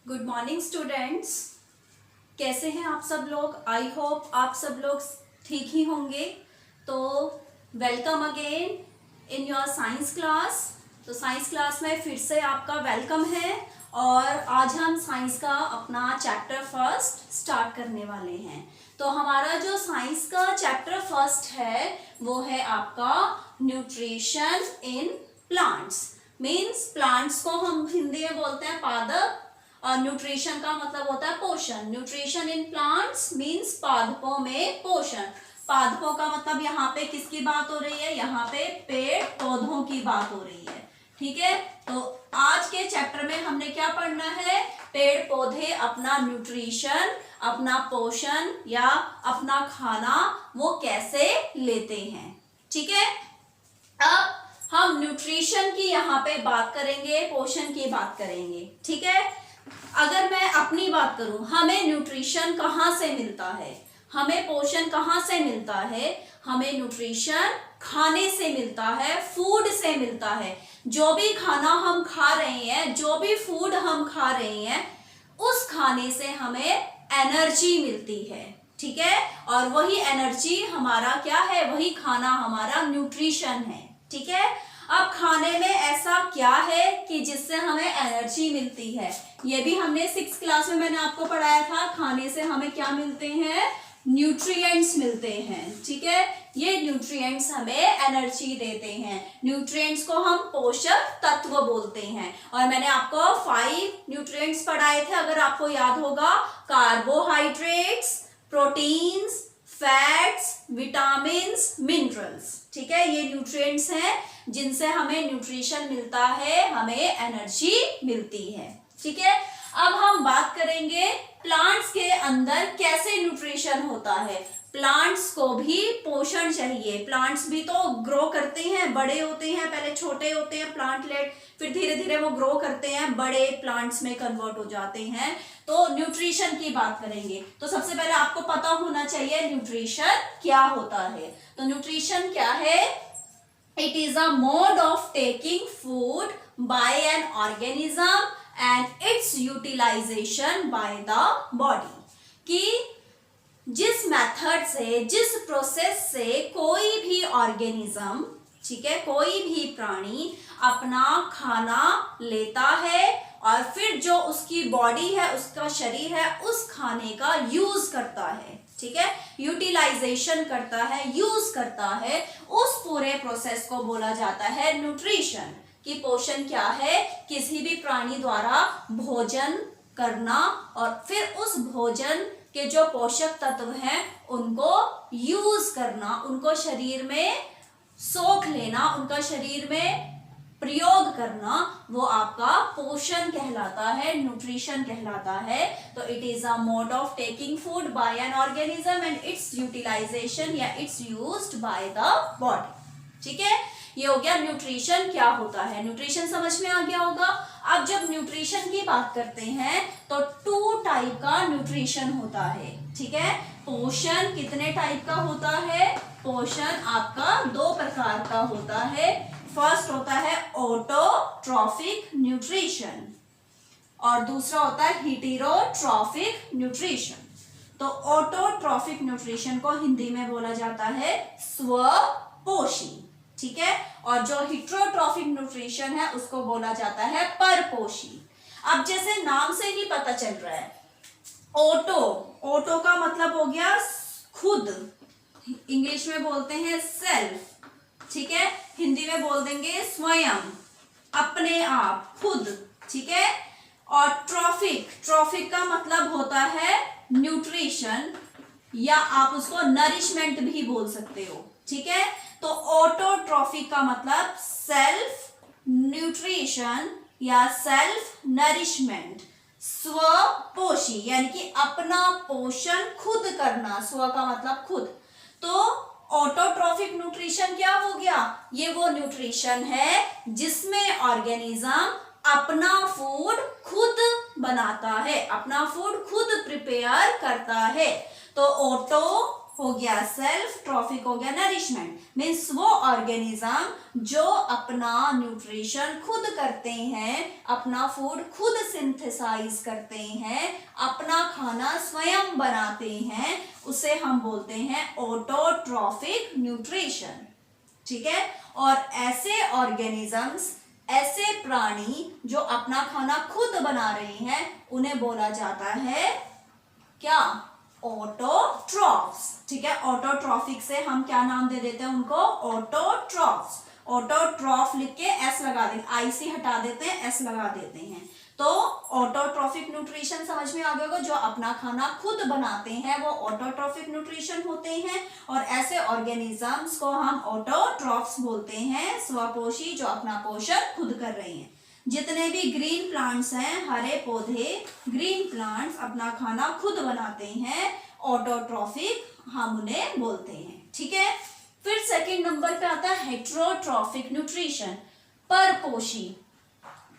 Good morning students. कैसे हैं आप सब लोग? आई होप आप सब लोग ठीक ही होंगे। तो welcome again in your science class. तो साइंस क्लास में फिर से आपका वेलकम है और आज हम साइंस का अपना चैप्टर फर्स्ट स्टार्ट करने वाले हैं। तो हमारा जो साइंस का चैप्टर फर्स्ट है वो है आपका nutrition in plants. Means plants को हम हिंदी में बोलते हैं पादप और न्यूट्रिशन का मतलब होता है पोषण। न्यूट्रिशन इन प्लांट्स मीन्स पादपों में पोषण। पादपों का मतलब यहाँ पे किसकी बात हो रही है? यहाँ पे पेड़ पौधों की बात हो रही है। ठीक है, तो आज के चैप्टर में हमने क्या पढ़ना है? पेड़ पौधे अपना न्यूट्रिशन, अपना पोषण या अपना खाना वो कैसे लेते हैं। ठीक है, अब हम न्यूट्रिशन की यहाँ पे बात करेंगे, पोषण की बात करेंगे। ठीक है, अगर मैं अपनी बात करूं, हमें न्यूट्रिशन कहाँ से मिलता है, हमें पोषण कहाँ से मिलता है? हमें न्यूट्रिशन खाने से मिलता है, फूड से मिलता है। जो भी खाना हम खा रहे हैं, जो भी फूड हम खा रहे हैं, उस खाने से हमें एनर्जी मिलती है। ठीक है, और वही एनर्जी हमारा क्या है? वही खाना हमारा न्यूट्रिशन है। ठीक है, अब खाने में ऐसा क्या है कि जिससे हमें एनर्जी मिलती है? ये भी हमने 6th क्लास में मैंने आपको पढ़ाया था। खाने से हमें क्या मिलते हैं? न्यूट्रिएंट्स मिलते हैं। ठीक है, ये न्यूट्रिएंट्स हमें एनर्जी देते हैं। न्यूट्रिएंट्स को हम पोषक तत्व बोलते हैं। और मैंने आपको 5 न्यूट्रिएंट्स पढ़ाए थे, अगर आपको याद होगा। Carbohydrates, proteins, fats, vitamins, minerals. ठीक है, ये न्यूट्रिएंट्स हैं जिनसे हमें न्यूट्रिशन मिलता है, हमें एनर्जी मिलती है। ठीक है, अब हम बात करेंगे प्लांट्स के अंदर कैसे न्यूट्रिशन होता है। प्लांट्स को भी पोषण चाहिए। प्लांट्स भी तो ग्रो करते हैं, बड़े होते हैं, पहले छोटे होते हैं प्लांटलेट, फिर धीरे धीरे वो ग्रो करते हैं, बड़े प्लांट्स में कन्वर्ट हो जाते हैं। तो न्यूट्रिशन की बात करेंगे तो सबसे पहले आपको पता होना चाहिए न्यूट्रिशन क्या होता है। तो न्यूट्रिशन क्या है? It is a mode of taking food by an organism and its utilization by the body। कि जिस मेथड से, जिस प्रोसेस से कोई भी ऑर्गेनिज्म, ठीक है, कोई भी प्राणी अपना खाना लेता है और फिर जो उसकी बॉडी है, उसका शरीर है, उस खाने का यूज करता है। ठीक है, यूटिलाइजेशन करता है, यूज करता है, उस पूरे प्रोसेस को बोला जाता है न्यूट्रिशन। कि पोषण क्या है? किसी भी प्राणी द्वारा भोजन करना और फिर उस भोजन के जो पोषक तत्व हैं उनको यूज करना, उनको शरीर में सोख लेना, उनका शरीर में प्रयोग करना, वो आपका पोषण कहलाता है, न्यूट्रिशन कहलाता है। तो it is a mode of taking food by an organism and its utilization या its used by the body. ठीक है, ये हो गया न्यूट्रिशन क्या होता है। न्यूट्रिशन समझ में आ गया होगा। अब जब न्यूट्रिशन की बात करते हैं तो 2 टाइप का न्यूट्रिशन होता है। ठीक है, पोषण कितने टाइप का होता है? पोषण आपका 2 प्रकार का होता है। फर्स्ट होता है ऑटोट्रॉफिक न्यूट्रिशन और दूसरा होता है हीटेरोट्रॉफिक न्यूट्रिशन। तो ऑटोट्रॉफिक न्यूट्रिशन को हिंदी में बोला जाता है स्वपोषी। ठीक है, और जो हीटेरोट्रॉफिक न्यूट्रिशन है उसको बोला जाता है परपोषी। अब जैसे नाम से ही पता चल रहा है, ऑटो का मतलब हो गया खुद, इंग्लिश में बोलते हैं सेल्फ। ठीक है, हिंदी में बोल देंगे स्वयं, अपने आप, खुद। ठीक है, और ट्रॉफिक का मतलब होता है न्यूट्रिशन या आप उसको नरिशमेंट भी बोल सकते हो। ठीक है, तो ऑटोट्रॉफिक का मतलब सेल्फ न्यूट्रिशन या सेल्फ नरिशमेंट। स्वपोषी यानी कि अपना पोषण खुद करना, स्व का मतलब खुद। तो ऑटोट्रॉफिक न्यूट्रिशन क्या हो गया? ये वो न्यूट्रिशन है जिसमें ऑर्गेनिज्म अपना फूड खुद बनाता है, अपना फूड खुद प्रिपेयर करता है। तो ऑटो हो गया सेल्फ, ट्रॉफिक हो गया नरिशमेंट। मीन्स वो ऑर्गेनिज्म जो अपना न्यूट्रिशन खुद करते हैं, अपना फूड खुद सिंथेसाइज करते हैं, अपना खाना स्वयं बनाते हैं, उसे हम बोलते हैं ऑटोट्रॉफिक न्यूट्रिशन। ठीक है। और ऐसे ऑर्गेनिजम्स, ऐसे प्राणी जो अपना खाना खुद बना रहे हैं, उन्हें बोला जाता है क्या? ऑटोट्रॉफ्स। ठीक है। ऑटोट्रॉफिक से हम क्या नाम दे देते हैं उनको? ऑटोट्रॉफ्स। ऑटोट्रॉफ लिख के एस लगा देते, आई से हटा देते हैं, एस लगा देते हैं। तो ऑटोट्रॉफिक न्यूट्रिशन समझ में आ गया होगा, जो अपना खाना खुद बनाते हैं वो ऑटोट्रॉफिक न्यूट्रिशन होते हैं। और ऐसे ऑर्गेनिजम्स को हम ऑटोट्रॉफ्स बोलते हैं, स्वपोषी जो अपना पोषण खुद कर रहे हैं। जितने भी ग्रीन प्लांट्स हैं, हरे पौधे, ग्रीन प्लांट्स अपना खाना खुद बनाते हैं, ऑटोट्रॉफिक हम उन्हें बोलते हैं। ठीक है। फिर सेकंड नंबर पे आता है हेट्रोट्रॉफिक न्यूट्रिशन, परपोषी।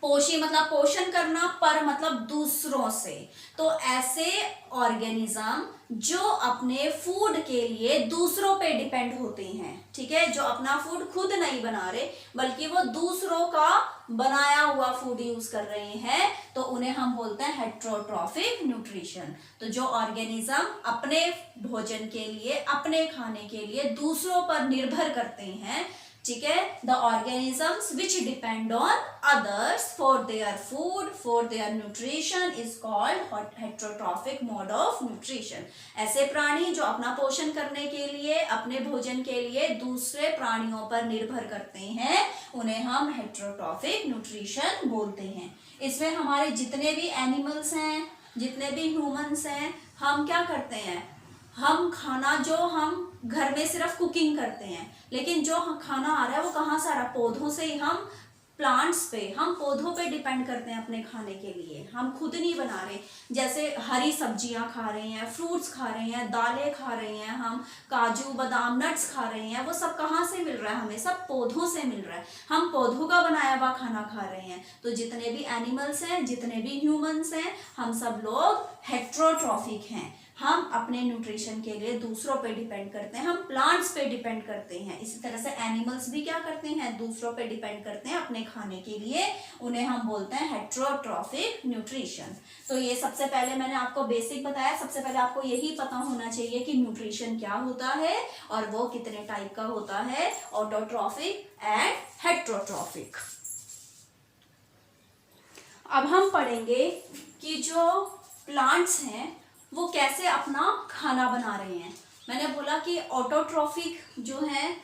पोषी मतलब पोषण करना, पर मतलब दूसरों से। तो ऐसे ऑर्गेनिज्म जो अपने फूड के लिए दूसरों पे डिपेंड होते हैं। ठीक है। जो अपना फूड खुद नहीं बना रहे, बल्कि वो दूसरों का बनाया हुआ फूड यूज कर रहे हैं, तो उन्हें हम बोलते हैं हेट्रोट्रॉफिक न्यूट्रिशन। तो जो ऑर्गेनिज्म अपने भोजन के लिए, अपने खाने के लिए दूसरों पर निर्भर करते हैं, ठीक है, the organisms which depend on others for their food, for their nutrition is called heterotrophic mode of nutrition. ऐसे प्राणी जो अपना पोषण करने के लिए, अपने भोजन के लिए दूसरे प्राणियों पर निर्भर करते हैं, उन्हें हम हेट्रोट्रॉफिक न्यूट्रिशन बोलते हैं। इसमें हमारे जितने भी एनिमल्स हैं, जितने भी ह्यूमंस हैं, हम क्या करते हैं? हम खाना जो हम घर में सिर्फ कुकिंग करते हैं, लेकिन जो खाना आ रहा है वो कहाँ से आ रहा है? पौधों से ही। हम प्लांट्स पे, हम पौधों पे डिपेंड करते हैं अपने खाने के लिए, हम खुद नहीं बना रहे। जैसे हरी सब्जियां खा रहे हैं, फ्रूट्स खा रहे हैं, दालें खा रहे हैं, हम काजू बादाम नट्स खा रहे हैं, वो सब कहाँ से मिल रहा है? हमें सब पौधों से मिल रहा है। हम पौधों का बनाया हुआ खाना खा रहे हैं। तो जितने भी एनिमल्स हैं, जितने भी ह्यूमंस हैं, हम सब लोग हेट्रोट्रॉफिक हैं। हम अपने न्यूट्रिशन के लिए दूसरों पे डिपेंड करते हैं, हम प्लांट्स पे डिपेंड करते हैं। इसी तरह से एनिमल्स भी क्या करते हैं? दूसरों पे डिपेंड करते हैं अपने खाने के लिए, उन्हें हम बोलते हैं हेट्रोट्रॉफिक न्यूट्रिशन। तो ये सबसे पहले मैंने आपको बेसिक बताया। सबसे पहले आपको यही पता होना चाहिए कि न्यूट्रिशन क्या होता है और वो कितने टाइप का होता है, ऑटोट्रॉफिक एंड हेट्रोट्रॉफिक। अब हम पढ़ेंगे कि जो प्लांट्स हैं वो कैसे अपना खाना बना रहे हैं। मैंने बोला कि ऑटोट्रॉफिक जो है,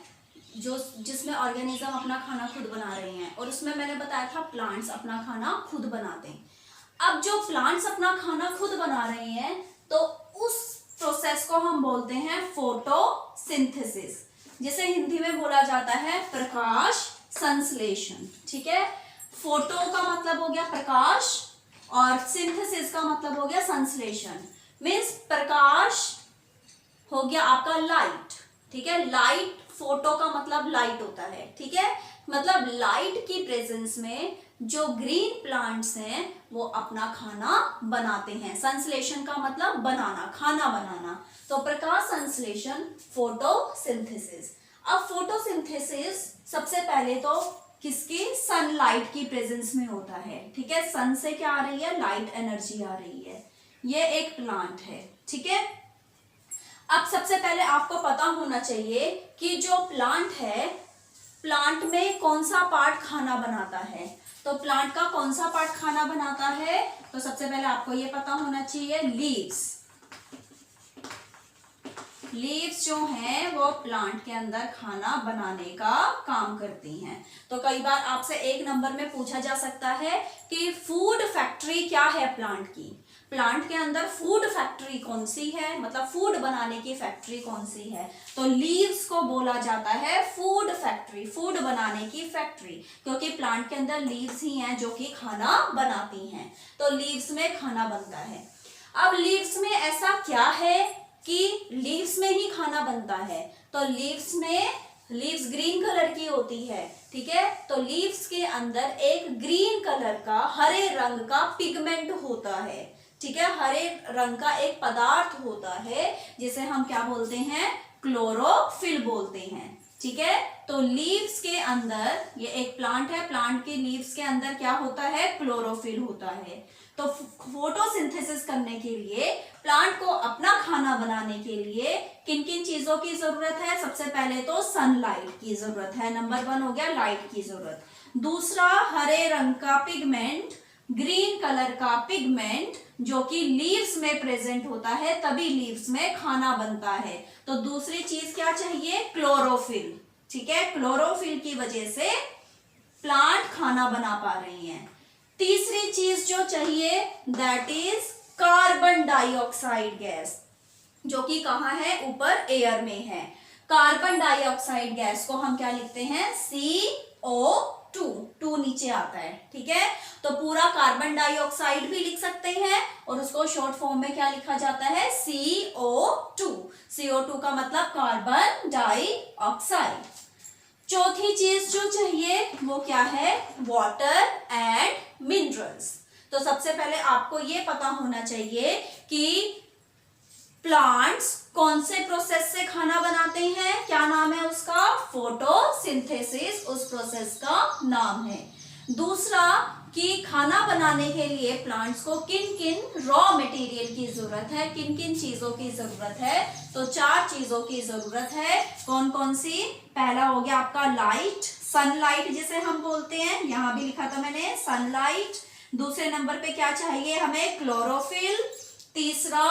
जो जिसमें ऑर्गेनिज्म अपना खाना खुद बना रहे हैं, और उसमें मैंने बताया था प्लांट्स अपना खाना खुद बनाते हैं। अब जो प्लांट्स अपना खाना खुद बना रहे हैं, तो उस प्रोसेस को हम बोलते हैं फोटोसिंथेसिस, जिसे हिंदी में बोला जाता है प्रकाश संश्लेषण। ठीक है। फोटो का मतलब हो गया प्रकाश, और सिंथेसिस का मतलब हो गया संश्लेषण। मीन्स प्रकाश हो गया आपका लाइट। ठीक है। लाइट, फोटो का मतलब लाइट होता है। ठीक है। मतलब लाइट की प्रेजेंस में जो ग्रीन प्लांट्स हैं वो अपना खाना बनाते हैं। संश्लेषण का मतलब बनाना, खाना बनाना। तो प्रकाश संश्लेषण, फोटोसिंथेसिस। अब फोटोसिंथेसिस सबसे पहले तो किसकी? सनलाइट की प्रेजेंस में होता है। ठीक है। सन से क्या आ रही है? लाइट एनर्जी आ रही है। ये एक प्लांट है। ठीक है। अब सबसे पहले आपको पता होना चाहिए कि जो प्लांट है, प्लांट में कौन सा पार्ट खाना बनाता है। तो प्लांट का कौन सा पार्ट खाना बनाता है? तो सबसे पहले आपको ये पता होना चाहिए, लीव्स। लीव्स जो हैं वो प्लांट के अंदर खाना बनाने का काम करती हैं। तो कई बार आपसे एक नंबर में पूछा जा सकता है कि फूड फैक्ट्री क्या है प्लांट की। प्लांट के अंदर फूड फैक्ट्री कौन सी है, मतलब फूड बनाने की फैक्ट्री कौन सी है? तो लीव्स को बोला जाता है फूड फैक्ट्री, फूड बनाने की फैक्ट्री, क्योंकि प्लांट के अंदर लीव्स ही हैं जो कि खाना बनाती हैं। तो लीव्स में खाना बनता है। अब लीव्स में ऐसा क्या है कि लीव्स में ही खाना बनता है? तो लीव्स ग्रीन कलर की होती है। ठीक है। तो लीव्स के अंदर एक ग्रीन कलर का, हरे रंग का पिगमेंट होता है। ठीक है, हरे रंग का एक पदार्थ होता है जिसे हम क्या बोलते हैं, क्लोरोफिल बोलते हैं। ठीक है, तो लीव्स के अंदर, ये एक प्लांट है, प्लांट के लीव्स के अंदर क्या होता है, क्लोरोफिल होता है। तो फोटोसिंथेसिस करने के लिए, प्लांट को अपना खाना बनाने के लिए किन किन चीजों की जरूरत है, सबसे पहले तो सनलाइट की जरूरत है, नंबर 1 हो गया लाइट की जरूरत। दूसरा, हरे रंग का पिगमेंट, ग्रीन कलर का पिगमेंट जो कि लीव्स में प्रेजेंट होता है, तभी लीव्स में खाना बनता है। तो दूसरी चीज क्या चाहिए, क्लोरोफिल। ठीक है, क्लोरोफिल की वजह से प्लांट खाना बना पा रही हैं। तीसरी चीज जो चाहिए that is carbon dioxide gas, जो कि कहाँ है, ऊपर एयर में है। कार्बन डाइऑक्साइड गैस को हम क्या लिखते हैं, CO2, 2 नीचे आता है। ठीक है, तो पूरा कार्बन डाइऑक्साइड भी लिख सकते हैं और उसको शॉर्ट फॉर्म में क्या लिखा जाता है, CO2। CO2 का मतलब कार्बन डाइऑक्साइड। चौथी चीज जो चाहिए वो क्या है, वाटर एंड मिनरल्स। तो सबसे पहले आपको ये पता होना चाहिए कि प्लांट्स कौन से प्रोसेस से खाना बनाते हैं, क्या नाम है उसका, फोटोसिंथेसिस, उस प्रोसेस का नाम है। दूसरा कि खाना बनाने के लिए प्लांट्स को किन किन रॉ मटेरियल की जरूरत है, किन किन चीजों की जरूरत है, तो 4 चीजों की जरूरत है। कौन कौन सी, पहला हो गया आपका लाइट, सनलाइट जिसे हम बोलते हैं, यहां भी लिखा था मैंने सनलाइट। दूसरे नंबर पे क्या चाहिए हमें, क्लोरोफिल। तीसरा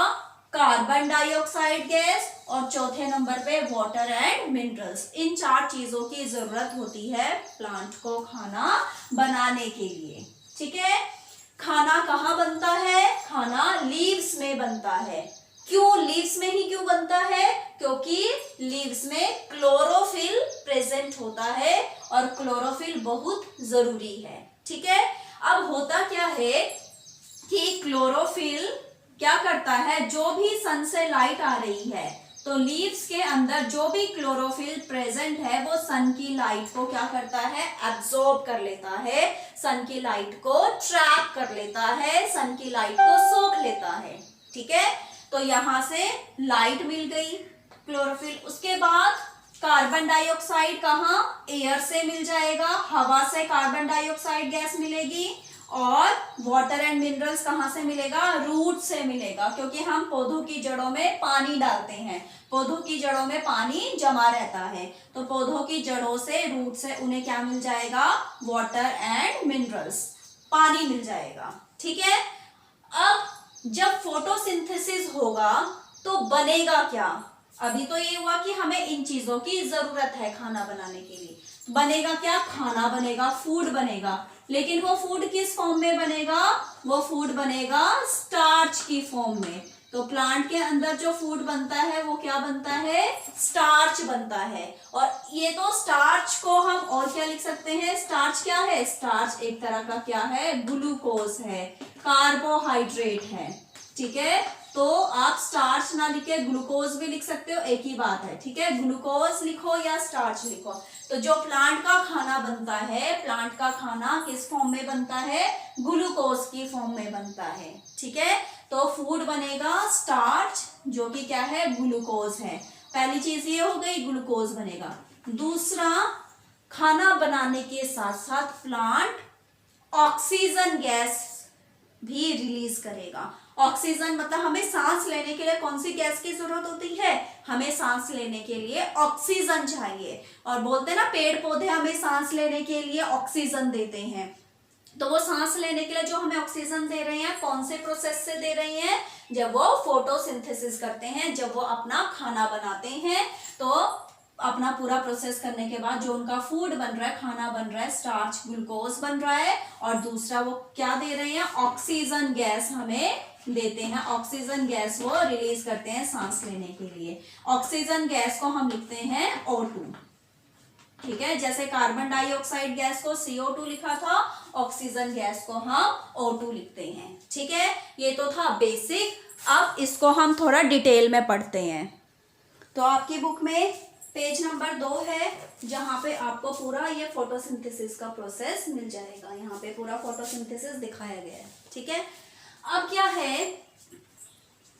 कार्बन डाइऑक्साइड गैस, और चौथे नंबर पे वाटर एंड मिनरल्स। इन 4 चीजों की जरूरत होती है प्लांट को खाना बनाने के लिए। ठीक है, खाना कहाँ बनता है, खाना लीव्स में बनता है। क्यों लीव्स में ही क्यों बनता है, क्योंकि लीव्स में क्लोरोफिल प्रेजेंट होता है और क्लोरोफिल बहुत जरूरी है। ठीक है, अब होता क्या है कि क्लोरोफिल क्या करता है, जो भी सन से लाइट आ रही है तो लीव्स के अंदर जो भी क्लोरोफिल प्रेजेंट है वो सन की लाइट को क्या करता है, एब्जॉर्ब कर लेता है, सन की लाइट को ट्रैप कर लेता है, सन की लाइट को सोख लेता है। ठीक है, तो यहां से लाइट मिल गई क्लोरोफिल। उसके बाद कार्बन डाइऑक्साइड कहाँ, एयर से मिल जाएगा, हवा से कार्बन डाइऑक्साइड गैस मिलेगी। और वाटर एंड मिनरल्स कहाँ से मिलेगा, रूट से मिलेगा, क्योंकि हम पौधों की जड़ों में पानी डालते हैं, पौधों की जड़ों में पानी जमा रहता है, तो पौधों की जड़ों से, रूट से उन्हें क्या मिल जाएगा, वाटर एंड मिनरल्स, पानी मिल जाएगा। ठीक है, अब जब फोटोसिंथेसिस होगा तो बनेगा क्या, अभी तो ये हुआ कि हमें इन चीजों की जरूरत है खाना बनाने के लिए, बनेगा क्या, खाना बनेगा, फूड बनेगा। लेकिन वो फूड किस फॉर्म में बनेगा, वो फूड बनेगा स्टार्च की फॉर्म में। तो प्लांट के अंदर जो फूड बनता है वो क्या बनता है, स्टार्च बनता है। और ये तो स्टार्च को हम और क्या लिख सकते हैं, स्टार्च क्या है, स्टार्च एक तरह का क्या है, ग्लूकोज है, कार्बोहाइड्रेट है। ठीक है, तो आप स्टार्च ना लिखे ग्लूकोज भी लिख सकते हो, एक ही बात है। ठीक है, ग्लूकोज लिखो या स्टार्च लिखो। तो जो प्लांट का खाना बनता है, प्लांट का खाना किस फॉर्म में बनता है, ग्लूकोज की फॉर्म में बनता है। ठीक है, तो फूड बनेगा स्टार्च जो कि क्या है, ग्लूकोज है। पहली चीज ये हो गई, ग्लूकोज बनेगा। दूसरा, खाना बनाने के साथ साथ प्लांट ऑक्सीजन गैस भी रिलीज करेगा। ऑक्सीजन मतलब हमें सांस लेने के लिए कौन सी गैस की जरूरत होती है, हमें सांस लेने के लिए ऑक्सीजन चाहिए। और बोलते हैं ना, पेड़ पौधे हमें सांस लेने के लिए ऑक्सीजन देते हैं। तो वो सांस लेने के लिए जो हमें ऑक्सीजन दे रहे हैं, कौन से प्रोसेस से दे रहे हैं, जब वो फोटोसिंथेसिस करते हैं, जब वो अपना खाना बनाते हैं। तो अपना पूरा प्रोसेस करने के बाद जो उनका फूड बन रहा है, खाना बन रहा है, स्टार्च ग्लूकोज बन रहा है, और दूसरा वो क्या दे रहे हैं, ऑक्सीजन गैस हमें देते हैं। ऑक्सीजन गैस वो रिलीज करते हैं सांस लेने के लिए। ऑक्सीजन गैस को हम लिखते हैं O2। ठीक है, जैसे कार्बन डाइऑक्साइड गैस को CO2 लिखा था, ऑक्सीजन गैस को हम O2 लिखते हैं। ठीक है, ये तो था बेसिक। अब इसको हम थोड़ा डिटेल में पढ़ते हैं। तो आपकी बुक में पेज नंबर 2 है, जहां पे आपको पूरा ये फोटोसिंथेसिस का प्रोसेस मिल जाएगा। यहाँ पे पूरा फोटोसिंथेसिस दिखाया गया है। ठीक है, अब क्या है,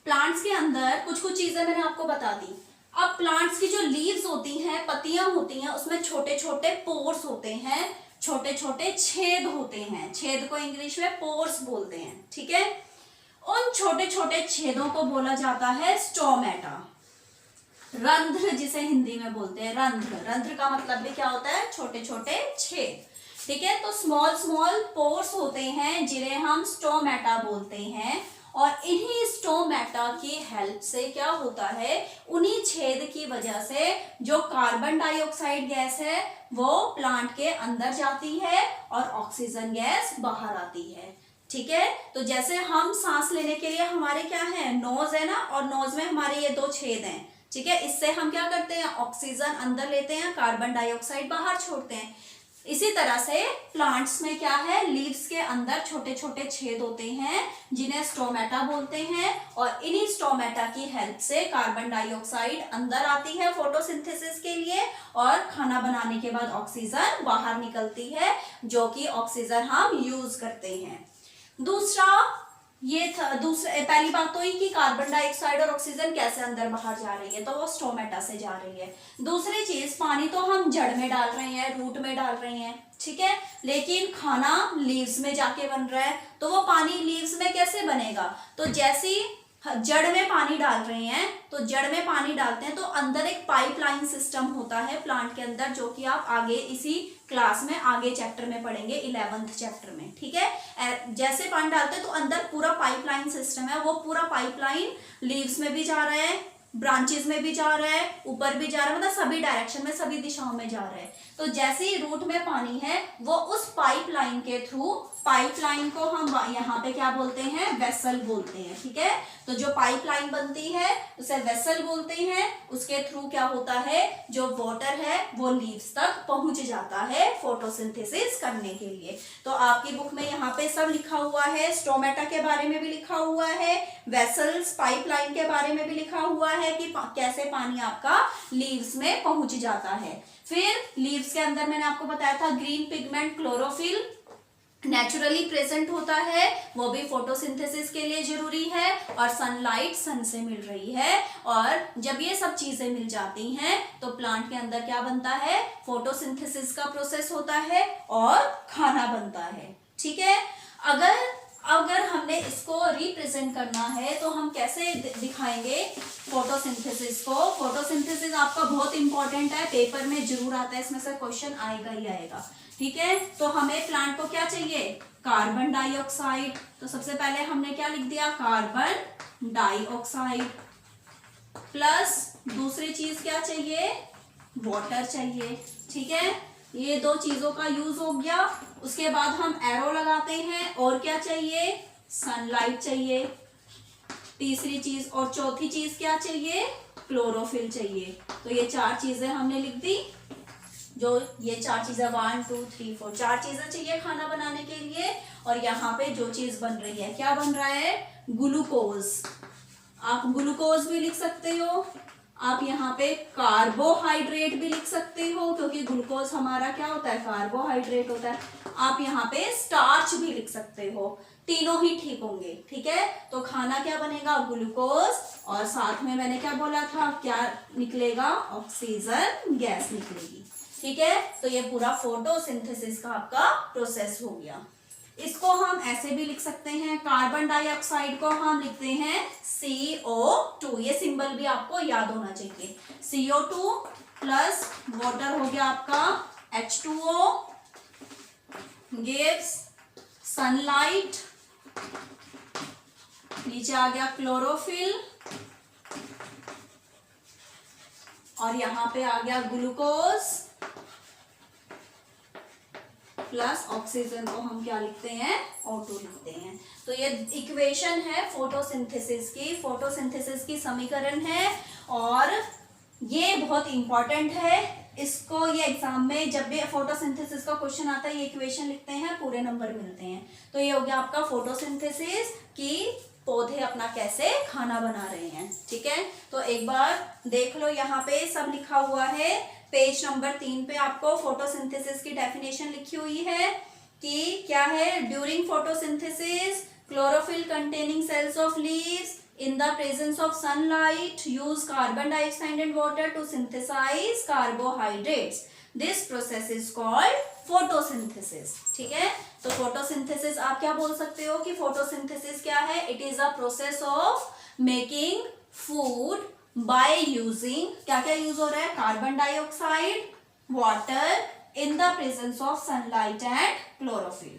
प्लांट्स के अंदर कुछ कुछ चीजें मैंने आपको बता दी। अब प्लांट्स की जो लीव्स होती हैं, पत्तियां होती हैं, उसमें छोटे छोटे पोर्स होते हैं, छोटे छोटे छेद होते हैं। छेद को इंग्लिश में पोर्स बोलते हैं, ठीक है। उन छोटे छोटे छेदों को बोला जाता है स्टोमेटा, रंध्र जिसे हिंदी में बोलते हैं। रंध्र, रंध्र का मतलब भी क्या होता है, छोटे छोटे छेद, ठीक है। तो स्मॉल स्मॉल पोर्स होते हैं जिन्हें हम स्टोमेटा बोलते हैं, और इन्हीं स्टोमेटा की हेल्प से क्या होता है, उन्हीं छेद की वजह से जो कार्बन डाइऑक्साइड गैस है वो प्लांट के अंदर जाती है और ऑक्सीजन गैस बाहर आती है, ठीक है। तो जैसे हम सांस लेने के लिए हमारे क्या है, नोज है ना, और नोज में हमारे ये दो छेद हैं, ठीक है। इससे हम क्या करते हैं, ऑक्सीजन अंदर लेते हैं, कार्बन डाइऑक्साइड बाहर छोड़ते हैं। इसी तरह से प्लांट्स में क्या है, लीव्स के अंदर छोटे छोटे छेद होते हैं जिन्हें स्टोमेटा बोलते हैं, और इन्हीं स्टोमेटा की हेल्प से कार्बन डाइऑक्साइड अंदर आती है फोटोसिंथेसिस के लिए, और खाना बनाने के बाद ऑक्सीजन बाहर निकलती है, जो कि ऑक्सीजन हम यूज करते हैं। दूसरा ये था, पहली बात तो ही कि कार्बन डाइऑक्साइड और ऑक्सीजन कैसे अंदर बाहर जा रही है, तो वो स्टोमेटा से जा रही है। दूसरी चीज, पानी तो हम जड़ में डाल रहे हैं, रूट में डाल रहे हैं, ठीक है, लेकिन खाना लीव्स में जाके बन रहा है, तो वो पानी लीव्स में कैसे बनेगा, तो जैसी जड़ में पानी डाल रहे हैं, तो जड़ में पानी डालते हैं तो अंदर एक पाइपलाइन सिस्टम होता है प्लांट के अंदर, जो कि आप आगे इसी क्लास में आगे चैप्टर में पढ़ेंगे, 11th चैप्टर में, ठीक है। जैसे पानी डालते हैं तो अंदर पूरा पाइपलाइन सिस्टम है, वो पूरा पाइपलाइन लीव्स में भी जा रहा है, ब्रांचेस में भी जा रहा है, ऊपर भी जा रहा है, मतलब सभी डायरेक्शन में, सभी दिशाओं में जा रहा है। तो जैसे ही रूट में पानी है, वो उस पाइपलाइन के थ्रू, पाइपलाइन को हम यहाँ पे क्या बोलते हैं, वेसल बोलते हैं, ठीक है। तो जो पाइपलाइन बनती है उसे वेसल बोलते हैं, उसके थ्रू क्या होता है, जो वाटर है वो लीव्स तक पहुंच जाता है फोटोसिंथेसिस करने के लिए। तो आपकी बुक में यहाँ पे सब लिखा हुआ है, स्टोमेटा के बारे में भी लिखा हुआ है, वेसल्स, पाइपलाइन के बारे में भी लिखा हुआ है कि कैसे पानी आपका लीव्स में पहुंच जाता है। फिर लीव्स के अंदर मैंने आपको बताया था green pigment chlorophyll naturally present होता है, वो भी फोटोसिंथेसिस के लिए जरूरी है, और सनलाइट सन से मिल रही है, और जब ये सब चीजें मिल जाती हैं तो प्लांट के अंदर क्या बनता है, फोटोसिंथेसिस का प्रोसेस होता है और खाना बनता है, ठीक है। अगर हमने इसको रिप्रेजेंट करना है तो हम कैसे दिखाएंगे फोटोसिंथेसिस को। फोटोसिंथेसिस आपका बहुत इंपॉर्टेंट है, पेपर में जरूर आता है, इसमें से क्वेश्चन आएगा ही आएगा, ठीक है। तो हमें प्लांट को क्या चाहिए, कार्बन डाइऑक्साइड, तो सबसे पहले हमने क्या लिख दिया, कार्बन डाइऑक्साइड, प्लस दूसरी चीज क्या चाहिए, वाटर चाहिए, ठीक है। ये दो चीजों का यूज हो गया। उसके बाद हम एरो लगाते हैं, और क्या चाहिए, सनलाइट चाहिए, तीसरी चीज, और चौथी चीज क्या चाहिए, क्लोरोफिल चाहिए। तो ये चार चीजें हमने लिख दी, जो ये चार चीजें 1 2 3 4 चार चीजें चाहिए खाना बनाने के लिए। और यहाँ पे जो चीज बन रही है, क्या बन रहा है, ग्लूकोज। आप ग्लूकोज भी लिख सकते हो, आप यहाँ पे कार्बोहाइड्रेट भी लिख सकते हो, क्योंकि ग्लूकोज हमारा क्या होता है, कार्बोहाइड्रेट होता है। आप यहाँ पे स्टार्च भी लिख सकते हो, तीनों ही ठीक होंगे, ठीक है। तो खाना क्या बनेगा, ग्लूकोज, और साथ में मैंने क्या बोला था, क्या निकलेगा, ऑक्सीजन गैस निकलेगी, ठीक है। तो ये पूरा फोटोसिंथेसिस का आपका प्रोसेस हो गया। इसको हम ऐसे भी लिख सकते हैं, कार्बन डाइऑक्साइड को हम लिखते हैं CO2, ये सिंबल भी आपको याद होना चाहिए। CO2 प्लस वाटर हो गया आपका H2O, गिव्स सनलाइट, नीचे आ गया क्लोरोफिल, और यहां पे आ गया ग्लूकोज, प्लस ऑक्सीजन को हम क्या लिखते हैं, O2 लिखते हैं। तो ये इक्वेशन है फोटोसिंथेसिस की समीकरण है, और ये बहुत इंपॉर्टेंट है। इसको ये एग्जाम में जब भी फोटोसिंथेसिस का क्वेश्चन आता है, ये इक्वेशन लिखते हैं, पूरे नंबर मिलते हैं। तो ये हो गया आपका फोटोसिंथेसिस की पौधे अपना कैसे खाना बना रहे हैं, ठीक है। तो एक बार देख लो, यहाँ पे सब लिखा हुआ है, पेज नंबर 3 पे आपको फोटोसिंथेसिस की डेफिनेशन लिखी हुई है कि क्या है, during photosynthesis Chlorophyll containing cells of leaves in the presence of sunlight use carbon dioxide and water to synthesize carbohydrates. This process is called photosynthesis. ठीक है, तो photosynthesis आप क्या बोल सकते हो कि photosynthesis क्या है? It is a process of making food by using, क्या क्या यूज हो रहा है? Carbon dioxide, water in the presence of sunlight and chlorophyll.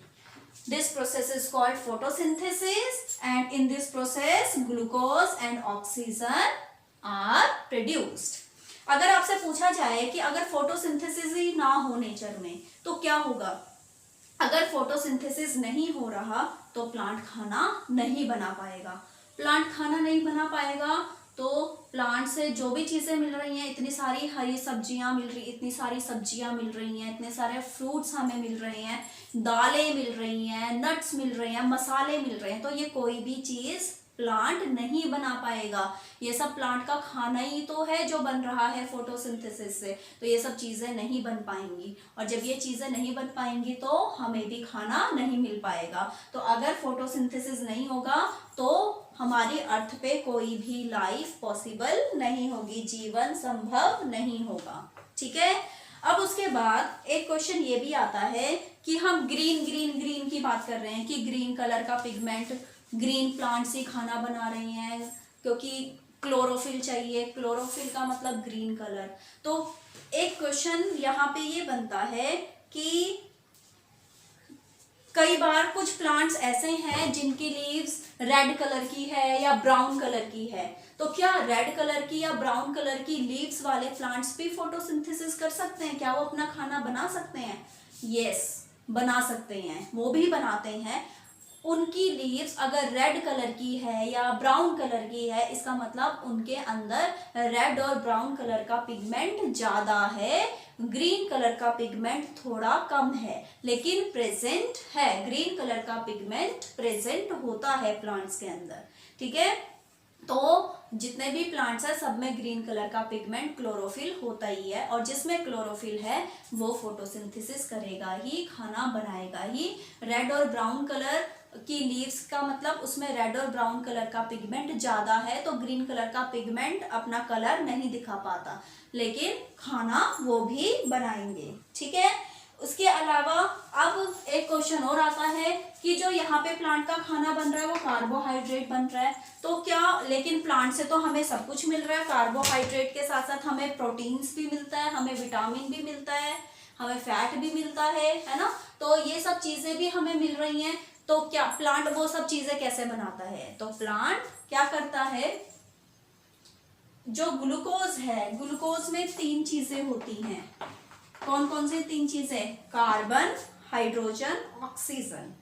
This process is called photosynthesis, and in this process glucose and oxygen are produced. अगर आपसे पूछा जाए कि अगर फोटोसिंथेसिस ही ना हो नेचर में तो क्या होगा? अगर फोटोसिंथेसिस नहीं हो रहा तो प्लांट खाना नहीं बना पाएगा. प्लांट खाना नहीं बना पाएगा तो प्लांट से जो भी चीजें मिल रही हैं, इतनी सारी हरी सब्जियां मिल रही, इतनी सारी सब्जियां मिल रही हैं, इतने सारे फ्रूट्स हमें मिल रहे हैं, दालें मिल रही हैं, नट्स मिल रहे हैं, मसाले मिल रहे हैं, तो ये कोई भी चीज प्लांट नहीं बना पाएगा. ये सब प्लांट का खाना ही तो है जो बन रहा है फोटोसिंथेसिस से, तो ये सब चीजें नहीं बन पाएंगी. और जब ये चीजें नहीं बन पाएंगी तो हमें भी खाना नहीं मिल पाएगा. तो अगर फोटोसिंथेसिस नहीं होगा तो हमारी अर्थ पे कोई भी लाइफ पॉसिबल नहीं होगी, जीवन संभव नहीं होगा. ठीक है, अब उसके बाद एक क्वेश्चन ये भी आता है कि हम ग्रीन की बात कर रहे हैं कि ग्रीन कलर का पिगमेंट, ग्रीन प्लांट से खाना बना रहे हैं क्योंकि क्लोरोफिल चाहिए. क्लोरोफिल का मतलब ग्रीन कलर. तो एक क्वेश्चन यहाँ पे ये बनता है कि कई बार कुछ प्लांट्स ऐसे हैं जिनकी लीव्स रेड कलर की है या ब्राउन कलर की है, तो क्या रेड कलर की या ब्राउन कलर की लीव्स वाले प्लांट्स भी फोटोसिंथेसिस कर सकते हैं? क्या वो अपना खाना बना सकते हैं? यस, बना सकते हैं, वो भी बनाते हैं. उनकी लीव्स अगर रेड कलर की है या ब्राउन कलर की है, इसका मतलब उनके अंदर रेड और ब्राउन कलर का पिगमेंट ज्यादा है, ग्रीन कलर का पिगमेंट थोड़ा कम है, लेकिन प्रेजेंट है. ग्रीन कलर का पिगमेंट प्रेजेंट होता है प्लांट्स के अंदर. ठीक है, तो जितने भी प्लांट्स हैं सब में ग्रीन कलर का पिगमेंट क्लोरोफिल होता ही है, और जिसमें क्लोरोफिल है वो फोटोसिंथेसिस करेगा ही, खाना बनाएगा ही. रेड और ब्राउन कलर की लीव्स का मतलब उसमें रेड और ब्राउन कलर का पिगमेंट ज्यादा है, तो ग्रीन कलर का पिगमेंट अपना कलर नहीं दिखा पाता, लेकिन खाना वो भी बनाएंगे. ठीक है, उसके अलावा अब एक क्वेश्चन और आता है कि जो यहाँ पे प्लांट का खाना बन रहा है वो कार्बोहाइड्रेट बन रहा है, तो क्या, लेकिन प्लांट से तो हमें सब कुछ मिल रहा है. कार्बोहाइड्रेट के साथ साथ हमें प्रोटीन्स भी मिलता है, हमें विटामिन भी मिलता है, हमें फैट भी मिलता है ना. तो ये सब चीजें भी हमें मिल रही हैं. तो क्या प्लांट वो सब चीजें कैसे बनाता है? तो प्लांट क्या करता है, जो ग्लूकोज है, ग्लूकोज में 3 चीजें होती हैं. कौन कौन सी 3 चीजें? Carbon, hydrogen, oxygen.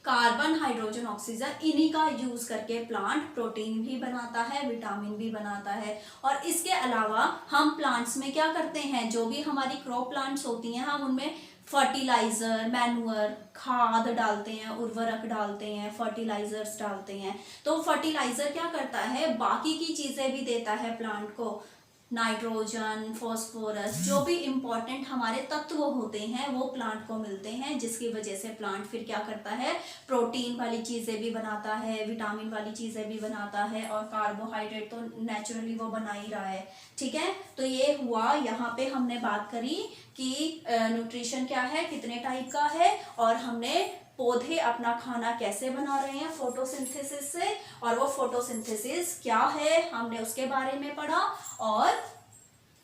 Carbon, hydrogen, oxygen, इन्हीं का यूज करके प्लांट प्रोटीन भी बनाता है, विटामिन भी बनाता है. और इसके अलावा हम प्लांट्स में क्या करते हैं, जो भी हमारी क्रॉप प्लांट्स होती हैं, हम उनमें फर्टिलाइजर, मैन्यूअर, खाद डालते हैं, उर्वरक डालते हैं, फर्टिलाइजर्स डालते हैं. तो फर्टिलाइजर क्या करता है, बाकी की चीजें भी देता है प्लांट को, नाइट्रोजन, फॉस्फोरस, जो भी इंपॉर्टेंट हमारे तत्व होते हैं वो प्लांट को मिलते हैं, जिसकी वजह से प्लांट फिर क्या करता है, प्रोटीन वाली चीजें भी बनाता है, विटामिन वाली चीजें भी बनाता है, और कार्बोहाइड्रेट तो नेचुरली वो बना ही रहा है. ठीक है, तो ये हुआ, यहाँ पे हमने बात करी कि न्यूट्रिशन क्या है, कितने टाइप का है, और हमने पौधे अपना खाना कैसे बना रहे हैं फोटोसिंथेसिस से, और वो फोटोसिंथेसिस क्या है हमने उसके बारे में पढ़ा, और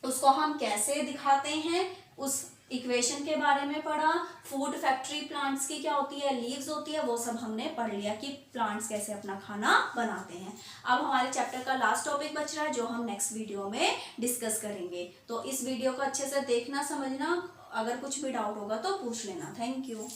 उसको हम कैसे दिखाते हैं उस इक्वेशन के बारे में पढ़ा. फूड फैक्ट्री प्लांट्स की क्या होती है, लीव्स होती है, वो सब हमने पढ़ लिया कि प्लांट्स कैसे अपना खाना बनाते हैं. अब हमारे चैप्टर का लास्ट टॉपिक बच रहा है जो हम नेक्स्ट वीडियो में डिस्कस करेंगे. तो इस वीडियो को अच्छे से देखना, समझना, अगर कुछ भी डाउट होगा तो पूछ लेना. Thank you.